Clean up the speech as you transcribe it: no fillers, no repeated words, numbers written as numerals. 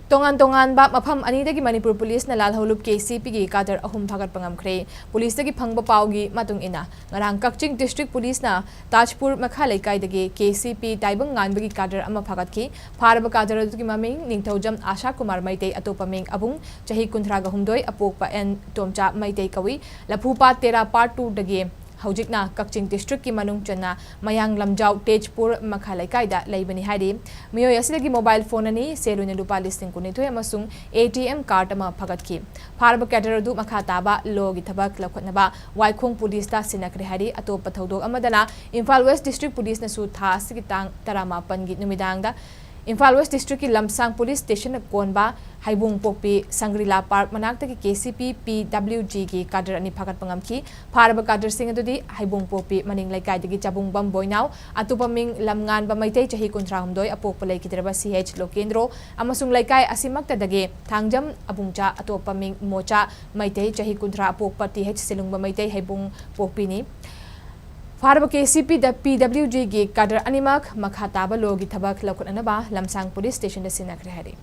tonganba mapham anidagi Manipur police na Lalhoulup Kcp gi Cadre Ahum Phagatpa Ngamkhre police dagi phangba pawgi matung ina ngarang Kakching district police na Tajpur makha laikai dagi Kcp taibang nganbagi Cadre ama phagatki pharaba Cadre dugi maming ningthaujam Asha Kumar Maitei atopa ming abung chahi 32 apokpa en tomcha Maitei kawi laphupa tera part 2 dagi Haujikna Kakching district ki manung chana mayang lamjau Tejpur makha laikai da leibani haidi Meeoi asidagi mobile phone ani selune lupa listing kunithoi amasung ATM card ama phagatki pharba Cadre du makha taba logi thabak lakhotnaba Waikhong police ta sinakre haidi atopa thodok amadana Imphal West district police na su tha sigi tang 18 gi numidang da Imphal West District ki Lamsang Police Station konba Haibung Pokpi Sangrila Park manakta ki KCP PWG ki Cadre ani Phagatpa ngamkhre pharaba Cadre sing adudi Haibung Pokpi maning laikai dagi Chabung Bam Boinaw atupaming lamngan ba Maitei chahi 32 apokpa laikidraba CH Lokendro amasung laikai asimakta dagi Thangjam Abungcha atopaming Mocha Maitei chahi 13 apokpa TH Silungba Maitei Haibung Pokpi ni Pharba KCP da PWG gi Cadre animak makha taba logi thabak lakhotnaba Lamsang Police Station da sinakre hari